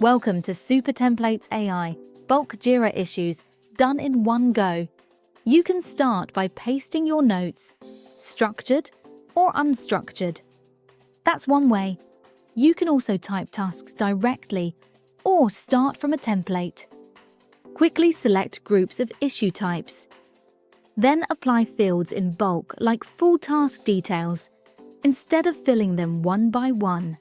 Welcome to SuperTemplates.ai, bulk Jira issues done in one go. You can start by pasting your notes, structured or unstructured. That's one way. You can also type tasks directly or start from a template. Quickly select groups of issue types. Then apply fields in bulk like full task details, instead of filling them one by one.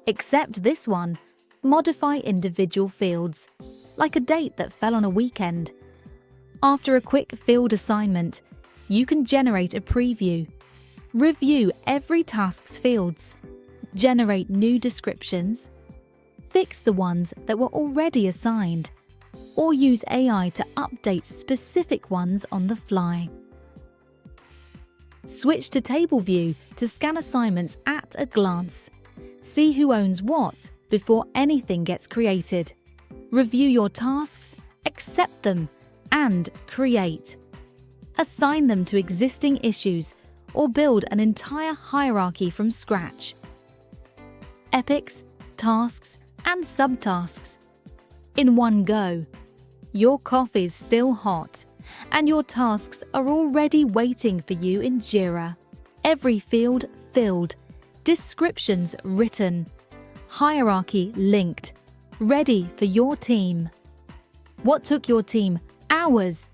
Except this one, modify individual fields, like a date that fell on a weekend. After a quick field assignment, you can generate a preview. Review every task's fields. Generate new descriptions. Fix the ones that were already assigned, or use AI to update specific ones on the fly. Switch to table view to scan assignments at a glance. See who owns what before anything gets created. Review your tasks, accept them, and create. Assign them to existing issues or build an entire hierarchy from scratch. Epics, tasks, and subtasks. In one go. Your coffee's still hot, and your tasks are already waiting for you in Jira. Every field filled, descriptions written, hierarchy linked, ready for your team. What took your team hours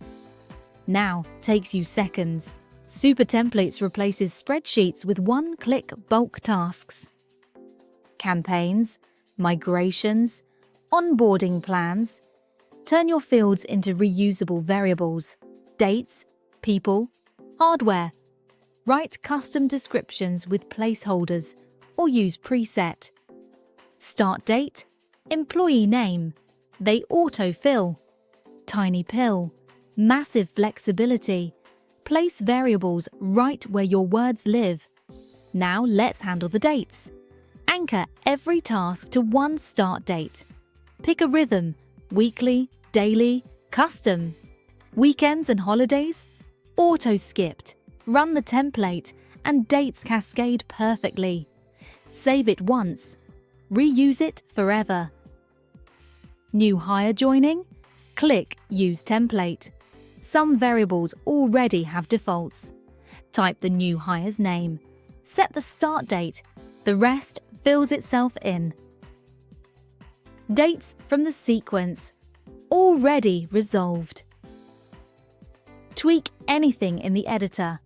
now takes you seconds. SuperTemplates replaces spreadsheets with one-click bulk tasks. Campaigns, migrations, onboarding plans. Turn your fields into reusable variables, dates, people, hardware. Write custom descriptions with placeholders or use preset. Start date, employee name. They autofill. Tiny pill, massive flexibility. Place variables right where your words live. Now let's handle the dates. Anchor every task to one start date. Pick a rhythm, weekly, daily, custom. Weekends and holidays? Auto-skipped. Run the template and dates cascade perfectly. Save it once. Reuse it forever. New hire joining? Click Use Template. Some variables already have defaults. Type the new hire's name. Set the start date. The rest fills itself in. Dates from the sequence. Already resolved. Tweak anything in the editor,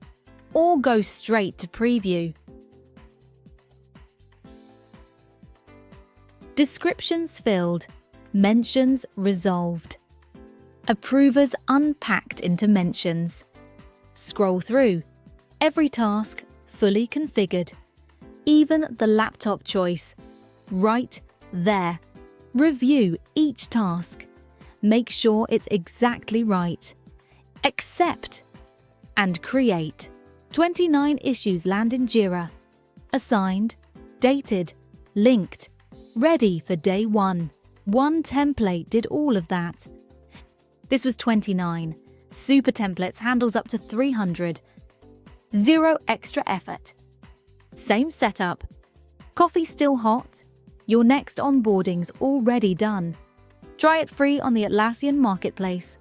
or go straight to preview. Descriptions filled. Mentions resolved. Approvers unpacked into mentions. Scroll through. Every task fully configured. Even the laptop choice. Right there. Review each task. Make sure it's exactly right. Accept. And create. 29 issues land in Jira. Assigned, dated, linked, ready for day one. One template did all of that. This was 29. SuperTemplates handles up to 300. Zero extra effort. Same setup. Coffee still hot? Your next onboarding's already done. Try it free on the Atlassian Marketplace.